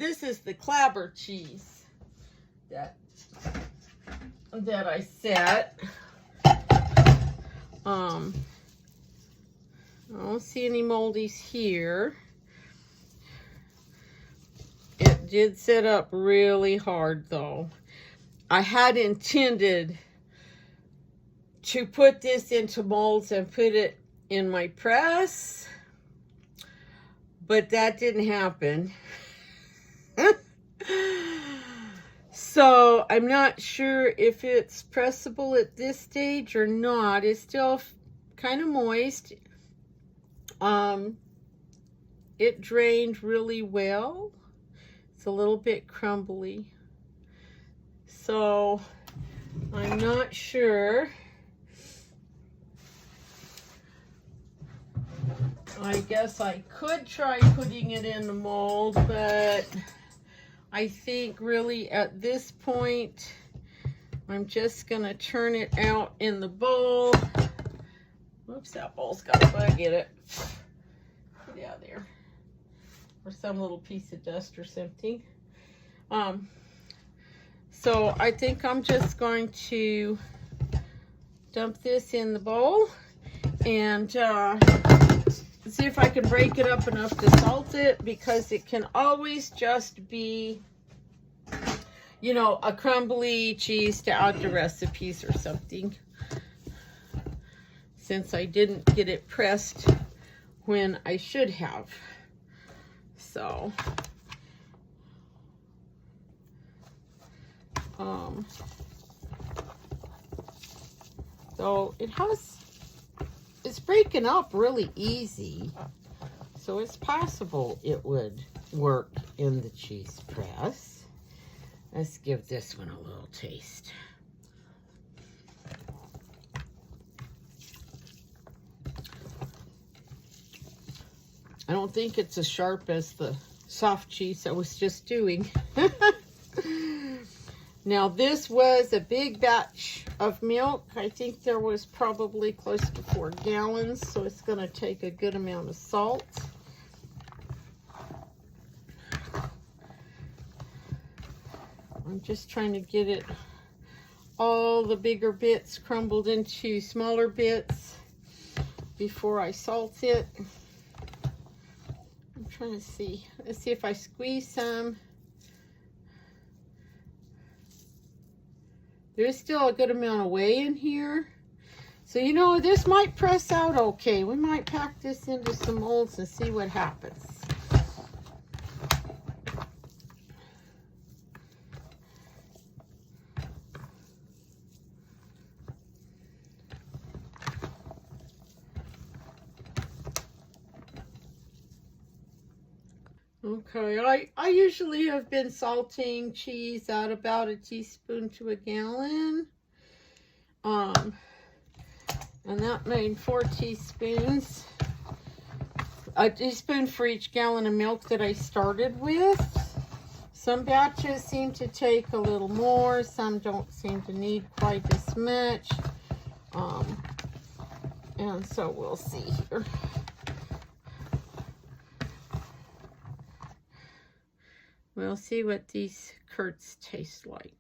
this is the clabber cheese that I set. I don't see any moldies here. It did set up really hard though. I had intended to put this into molds and put it in my press, but that didn't happen. So I'm not sure if it's pressable at this stage or not. It's still kind of moist. It drained really well. It's a little bit crumbly. So I'm not sure. I guess I could try putting it in the mold, but I think really at this point, I'm just gonna turn it out in the bowl. Oops, that bowl's got a bug in it. Get out of there. Or some little piece of dust or something. So I think I'm just going to dump this in the bowl and see if I can break it up enough to salt it, because it can always just be, you know, a crumbly cheese to add to recipes or something, since I didn't get it pressed when I should have. So so it's breaking up really easy, so it's possible it would work in the cheese press. Let's give this one a little taste. I don't think it's as sharp as the soft cheese I was just doing. Now this was a big batch of milk. I think there was probably close to 4 gallons, so it's going to take a good amount of salt. I'm just trying to get it, all the bigger bits crumbled into smaller bits before I salt it. I'm trying to see. Let's see if I squeeze some. There's still a good amount of whey in here. So, you know, this might press out okay. We might pack this into some molds and see what happens. Okay, I usually have been salting cheese at about a teaspoon to a gallon. And that made 4 teaspoons. A teaspoon for each gallon of milk that I started with. Some batches seem to take a little more, some don't seem to need quite as much. And so we'll see here. We'll see what these curds taste like.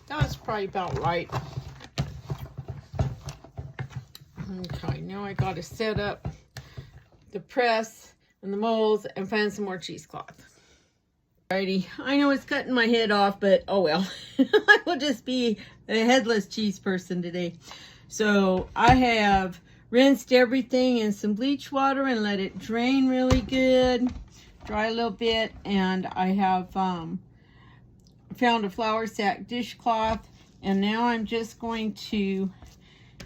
That was probably about right. Okay, now I got to set up the press and the molds and find some more cheesecloth. Alrighty, I know it's cutting my head off, but oh well. I will just be a headless cheese person today. So I have rinsed everything in some bleach water and let it drain really good, dry a little bit, and I have found a flour sack dishcloth, and now I'm just going to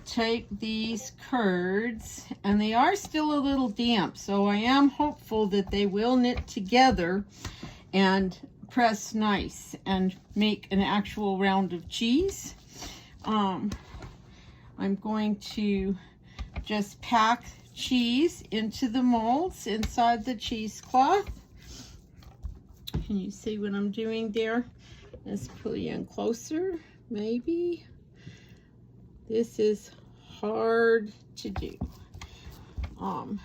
take these curds, and they are still a little damp, so I am hopeful that they will knit together and press nice and make an actual round of cheese. I'm going to just pack cheese into the molds inside the cheesecloth. Can you see what I'm doing there? Let's pull you in closer, maybe. This is hard to do. I'm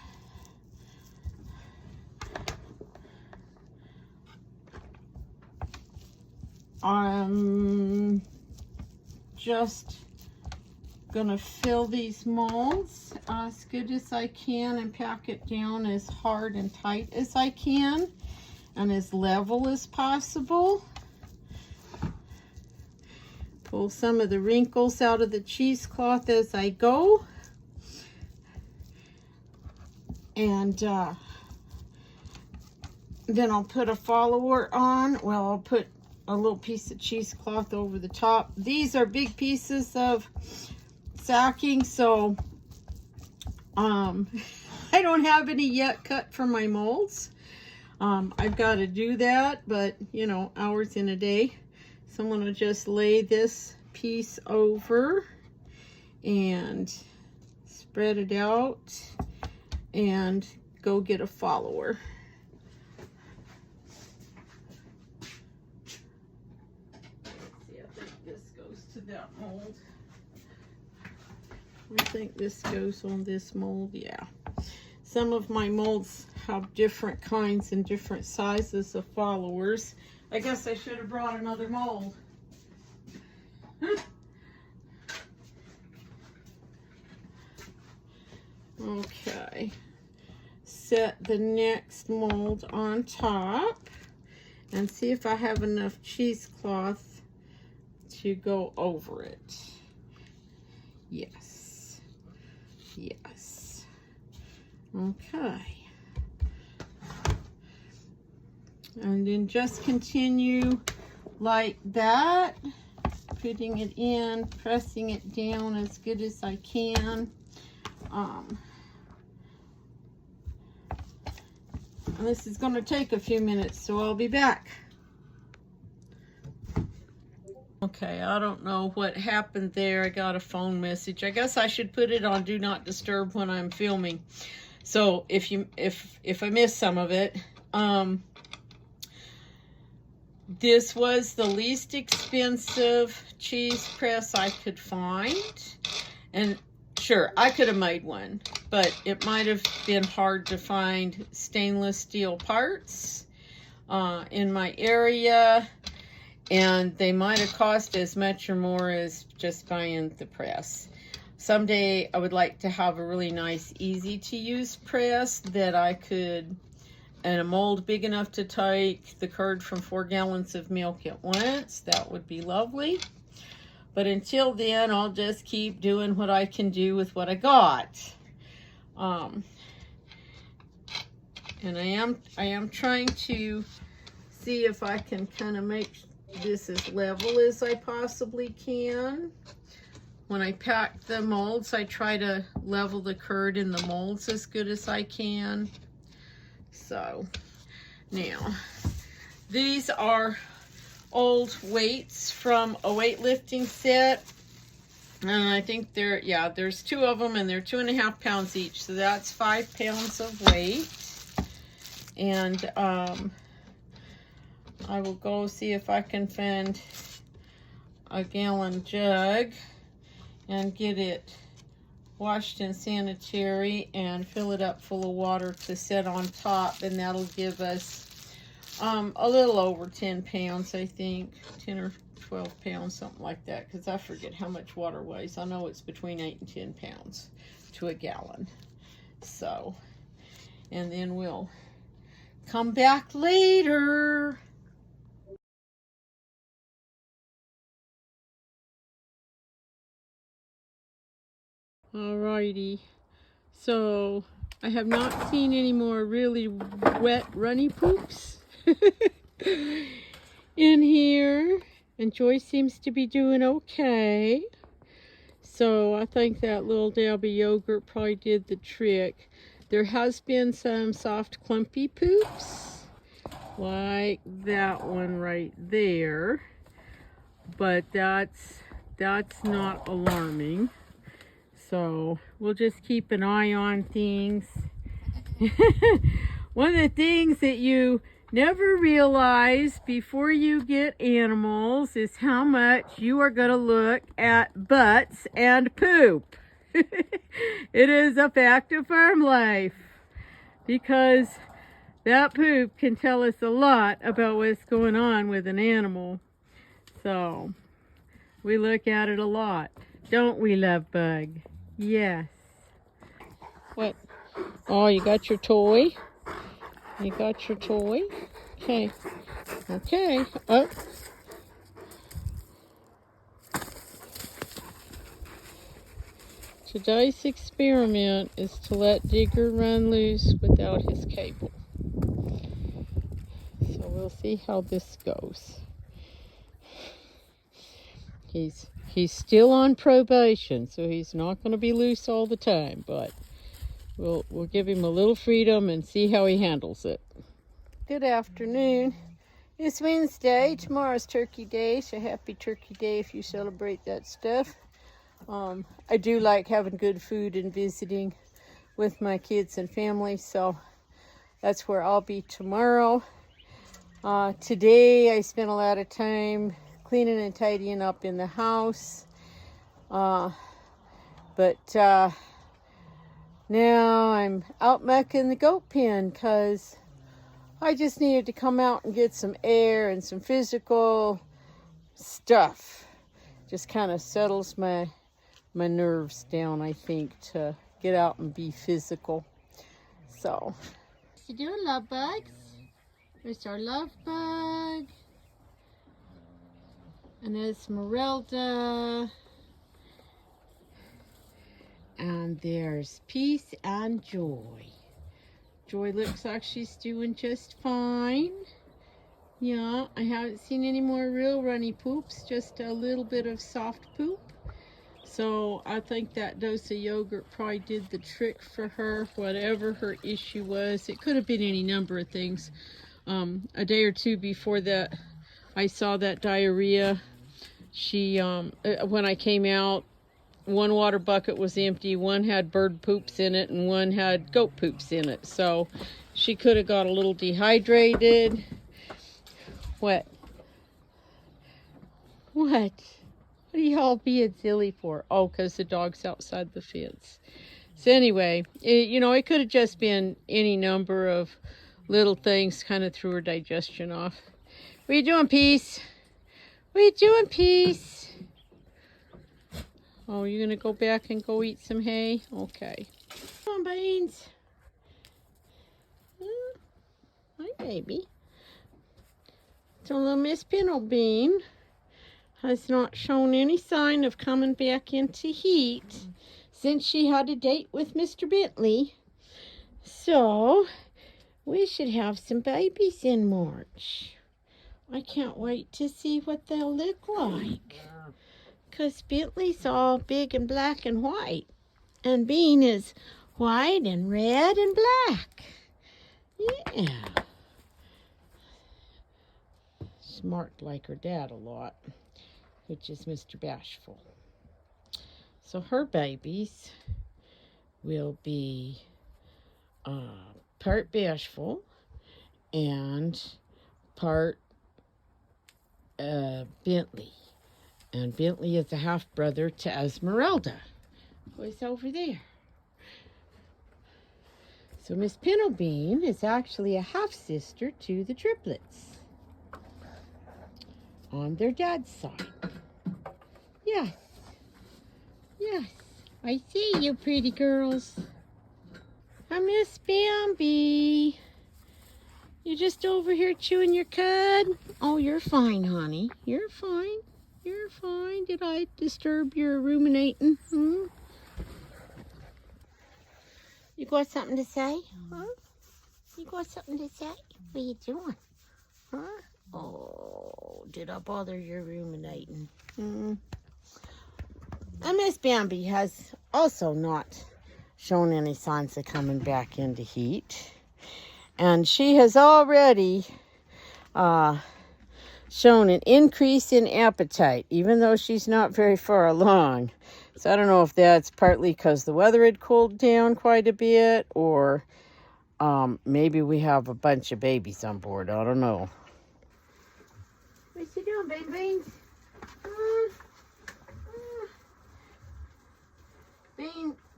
just gonna fill these molds as good as I can and pack it down as hard and tight as I can and as level as possible. Pull some of the wrinkles out of the cheesecloth as I go. And then I'll put a follower on. Well, I'll put a little piece of cheesecloth over the top. These are big pieces of sacking, so I don't have any yet cut for my molds. I've got to do that, but you know, hours in a day. So I'm going to just lay this piece over and spread it out and go get a follower. See, I think this goes to that mold. I think this goes on this mold, yeah. Some of my molds have different kinds and different sizes of followers. I guess I should have brought another mold. Okay. Set the next mold on top and see if I have enough cheesecloth to go over it. Yes. Yes. Okay. And then just continue like that, putting it in, pressing it down as good as I can. And this is going to take a few minutes, so I'll be back. Okay, I don't know what happened there. I got a phone message. I guess I should put it on Do Not Disturb when I'm filming. So if I miss some of it, this was the least expensive cheese press I could find. And sure, I could have made one, but it might have been hard to find stainless steel parts in my area. And they might have cost as much or more as just buying the press. Someday I would like to have a really nice, easy to use press that I could, and a mold big enough to take the curd from 4 gallons of milk at once. That would be lovely. But until then, I'll just keep doing what I can do with what I got. And I am trying to see if I can kind of make this as level as I possibly can. When I pack the molds, I try to level the curd in the molds as good as I can. So now these are old weights from a weightlifting set, and I think there's 2 of them, and they're 2.5 pounds each, so that's 5 pounds of weight. And I will go see if I can find a gallon jug and get it washed and sanitary and fill it up full of water to set on top, and that'll give us a little over 10 pounds, I think, 10 or 12 pounds, something like that, because I forget how much water weighs. I know it's between 8 and 10 pounds to a gallon. So, and then we'll come back later. Alrighty, so I have not seen any more really wet runny poops in here, and Joy seems to be doing okay. So I think that little Dabby yogurt probably did the trick. There has been some soft clumpy poops, like that one right there, but that's not alarming. So we'll just keep an eye on things. One of the things that you never realize before you get animals is how much you are going to look at butts and poop. It is a fact of farm life, because that poop can tell us a lot about what's going on with an animal. So we look at it a lot. Don't we, Love Bug? Yes. What? Oh, you got your toy? You got your toy? Okay. Okay. Oh. Today's experiment is to let Digger run loose without his cable. So we'll see how this goes. He's still on probation, so he's not going to be loose all the time, but we'll give him a little freedom and see how he handles it. Good afternoon. It's Wednesday. Tomorrow's Turkey Day, so happy Turkey Day if you celebrate that stuff. I do like having good food and visiting with my kids and family, so that's where I'll be tomorrow. Today I spent a lot of time cleaning and tidying up in the house, but now I'm out mucking the goat pen because I just needed to come out and get some air and some physical stuff. Just kind of settles my nerves down, I think, to get out and be physical. So, what's you doing, love bugs? There's our love bug. And Esmeralda. And there's Peace and Joy. Joy looks like she's doing just fine. Yeah, I haven't seen any more real runny poops, just a little bit of soft poop. So I think that dose of yogurt probably did the trick for her, whatever her issue was. It could have been any number of things. A day or two before that, I saw that diarrhea. She, when I came out, one water bucket was empty, one had bird poops in it, and one had goat poops in it. So she could have got a little dehydrated. What? What? What are y'all being silly for? Oh, because the dog's outside the fence. So anyway, it could have just been any number of little things kind of threw her digestion off. What are you doing, Peace? What are you doing, Peace? Oh, you're going to go back and go eat some hay? Okay. Come on, Beans. Hi, baby. So little Miss Pinto Bean has not shown any sign of coming back into heat since she had a date with Mr. Bentley. So we should have some babies in March. I can't wait to see what they'll look like. Because Bentley's all big and black and white. And Bean is white and red and black. Yeah. Smart like her dad a lot, which is Mr. Bashful. So her babies will be part Bashful and part Bentley. And Bentley is a half-brother to Esmeralda, who is over there. So Miss Pinto Bean is actually a half-sister to the triplets on their dad's side. Yes. Yes. I see you, pretty girls. I miss Bambi. You just over here chewing your cud? Oh, you're fine, honey. You're fine. You're fine. Did I disturb your ruminating? You got something to say? Huh? You got something to say? What are you doing? Huh? Oh, did I bother your ruminating? And Miss Bambi has also not shown any signs of coming back into heat. And she has already shown an increase in appetite, even though she's not very far along. So I don't know if that's partly because the weather had cooled down quite a bit, or maybe we have a bunch of babies on board. I don't know. What you doing, baby beans?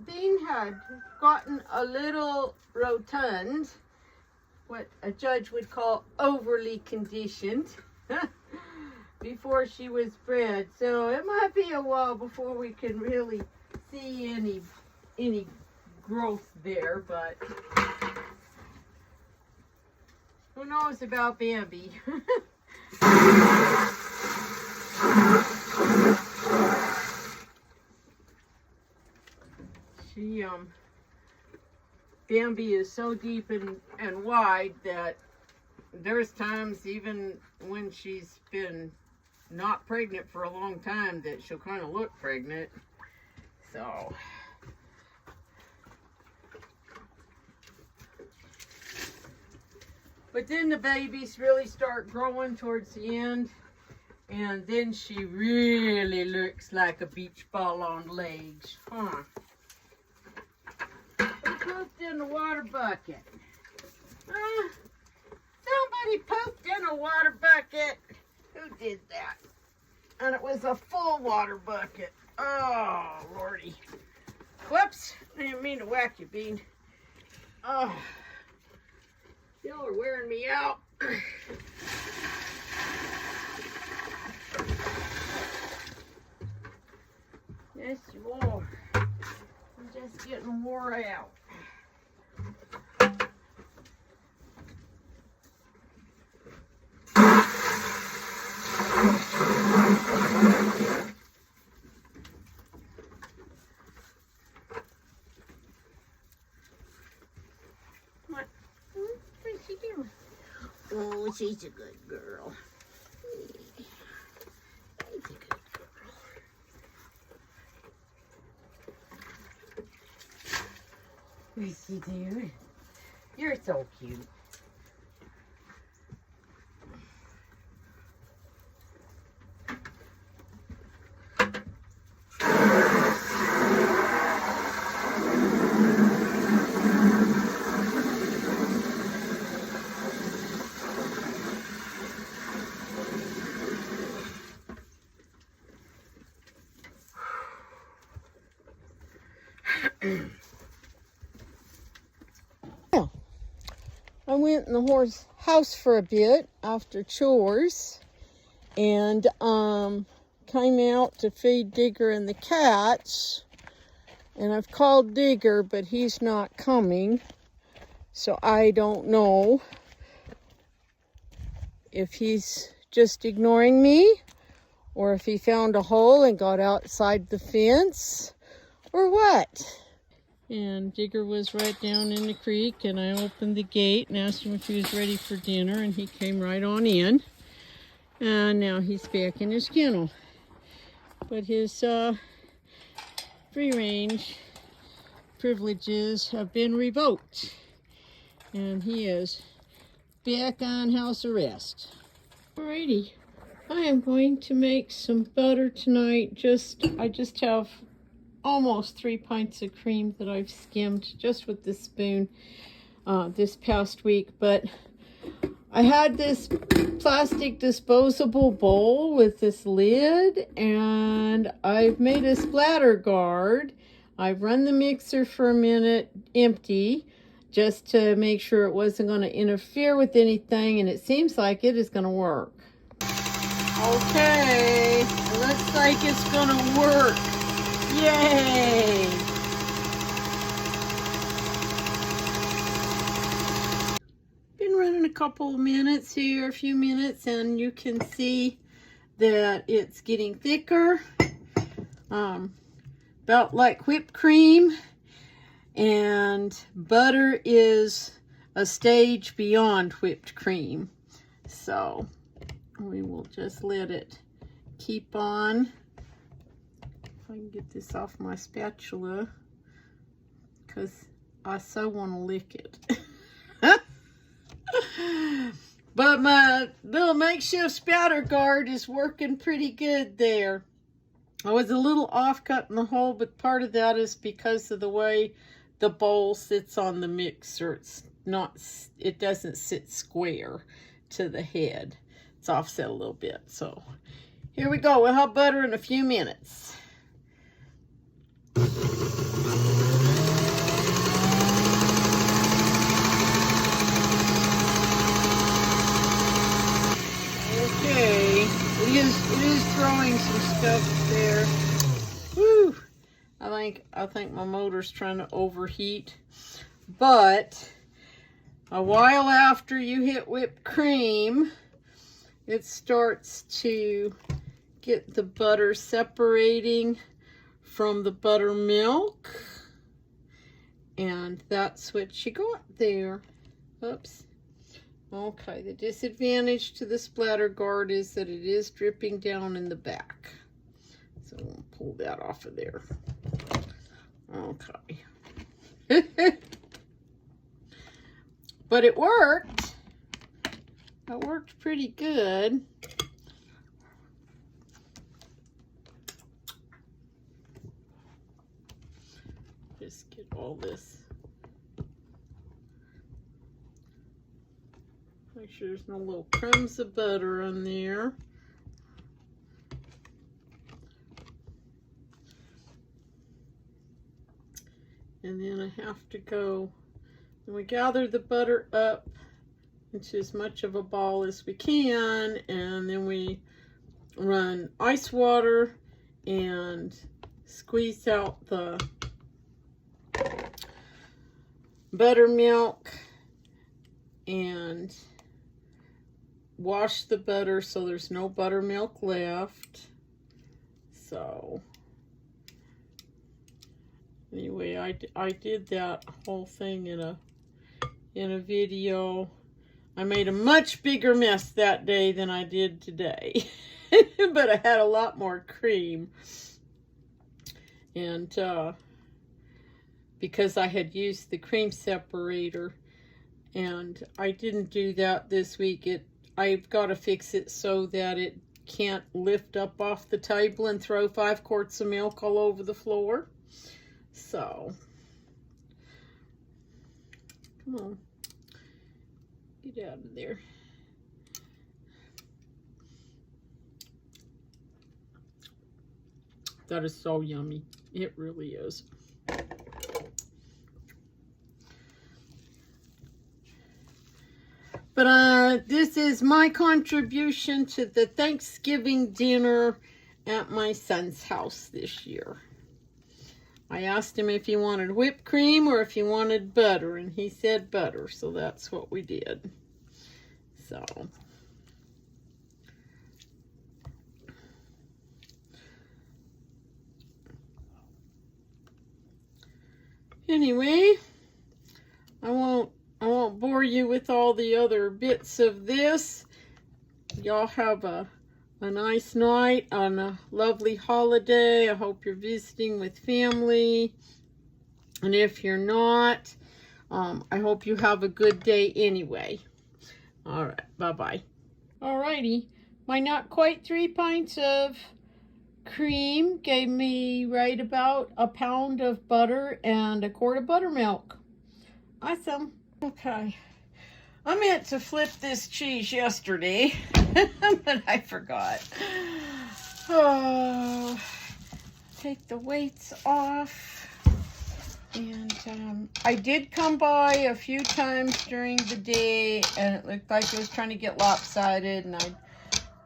Bean had gotten a little rotund, what a judge would call overly conditioned, before she was bred. So it might be a while before we can really see any growth there, but who knows about Bambi? Bambi is so deep and wide that there's times, even when she's been not pregnant for a long time, that she'll kind of look pregnant. So but then the babies really start growing towards the end, and then she really looks like a beach ball on legs, huh? Who pooped in the water bucket? Somebody pooped in a water bucket. Who did that? And it was a full water bucket. Oh, Lordy. Whoops. I didn't mean to whack you, Bean. Oh. Y'all are wearing me out. Yes, you are. I'm just getting wore out. Oh, she's a good girl. She's a good girl. What's she doing? You're so cute. Well, I went in the horse house for a bit after chores, and came out to feed Digger and the cats, and I've called Digger, but he's not coming, so I don't know if he's just ignoring me, or if he found a hole and got outside the fence, or what. And Digger was right down in the creek, and I opened the gate and asked him if he was ready for dinner, and he came right on in. And now he's back in his kennel. But his free-range privileges have been revoked, and he is back on house arrest. Alrighty, I am going to make some butter tonight. I just have almost 3 pints of cream that I've skimmed just with this spoon this past week. But I had this plastic disposable bowl with this lid, and I've made a splatter guard. I've run the mixer for a minute empty just to make sure it wasn't going to interfere with anything, and it seems like it is going to work. Okay, looks like it's going to work. Yay! Been running a couple of minutes here, a few minutes, and you can see that it's getting thicker, about like whipped cream, and butter is a stage beyond whipped cream. So we will just let it keep on. If I can get this off my spatula, because I so want to lick it. But my little makeshift spatter guard is working pretty good there. I was a little off cutting the hole, but part of that is because of the way the bowl sits on the mixer. It doesn't sit square to the head. It's offset a little bit. So here we go. We'll have butter in a few minutes. throwing some stuff there. Woo! I think my motor's trying to overheat. But a while after you hit whipped cream, it starts to get the butter separating from the buttermilk. And that's what you got there. Oops. Okay, the disadvantage to the splatter guard is that it is dripping down in the back. So we'll pull that off of there. Okay. But it worked. It worked pretty good. Just get all this. Make sure there's no little crumbs of butter on there. And then I have to go, and we gather the butter up into as much of a ball as we can, and then we run ice water and squeeze out the buttermilk and wash the butter so there's no buttermilk left. So anyway, I did that whole thing in a video. I made a much bigger mess that day than I did today. But I had a lot more cream. And because I had used the cream separator, and I didn't do that this week, I've got to fix it so that it can't lift up off the table and throw 5 quarts of milk all over the floor. So, come on, get out of there. That is so yummy. It really is. But this is my contribution to the Thanksgiving dinner at my son's house this year. I asked him if he wanted whipped cream or if he wanted butter, and he said butter, so that's what we did. So anyway, I won't bore you with all the other bits of this. Y'all have a nice night on a lovely holiday. I hope you're visiting with family. And if you're not, I hope you have a good day anyway. All right, bye-bye. All righty. My not quite 3 pints of cream gave me right about a pound of butter and a quart of buttermilk. Awesome. Okay. I meant to flip this cheese yesterday, but I forgot. Oh, take the weights off. And I did come by a few times during the day, and it looked like it was trying to get lopsided, and I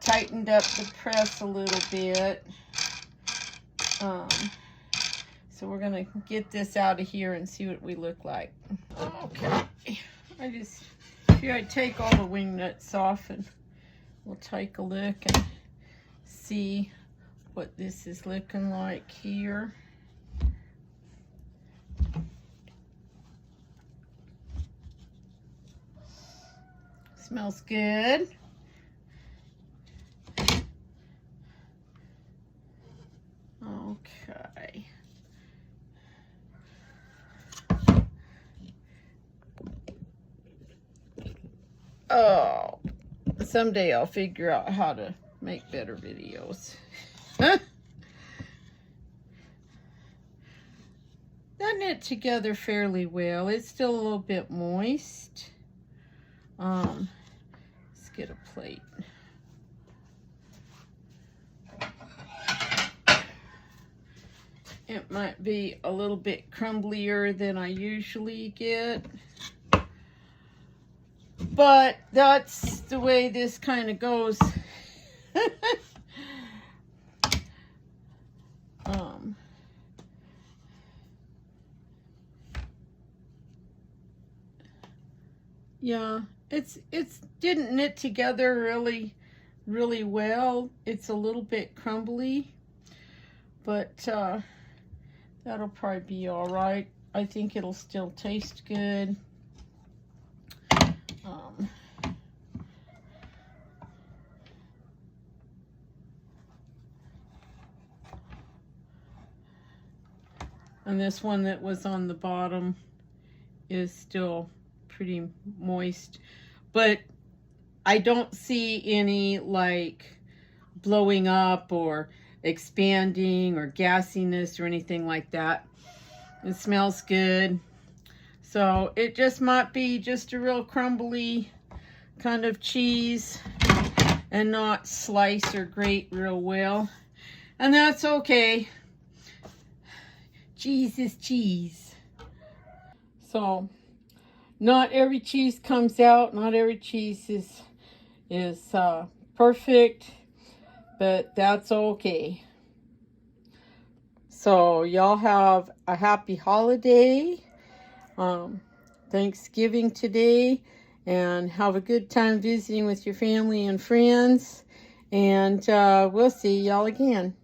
tightened up the press a little bit. So we're going to get this out of here and see what we look like. Okay. I'd take all the wing nuts off, and we'll take a look and see what this is looking like here. Smells good. Okay. Oh, someday I'll figure out how to make better videos. Got it together fairly well. It's still a little bit moist. Let's get a plate. It might be a little bit crumblier than I usually get. But that's the way this kind of goes. Yeah, it's didn't knit together really well. It's a little bit crumbly, but that'll probably be all right. I think it'll still taste good. And this one that was on the bottom is still pretty moist, but I don't see any like blowing up or expanding or gassiness or anything like that. It smells good. So it just might be just a real crumbly kind of cheese and not slice or grate real well. And that's okay. Cheese is cheese. So not every cheese comes out. Not every cheese is perfect, but that's okay. So y'all have a happy holiday, Thanksgiving today, and have a good time visiting with your family and friends. And we'll see y'all again.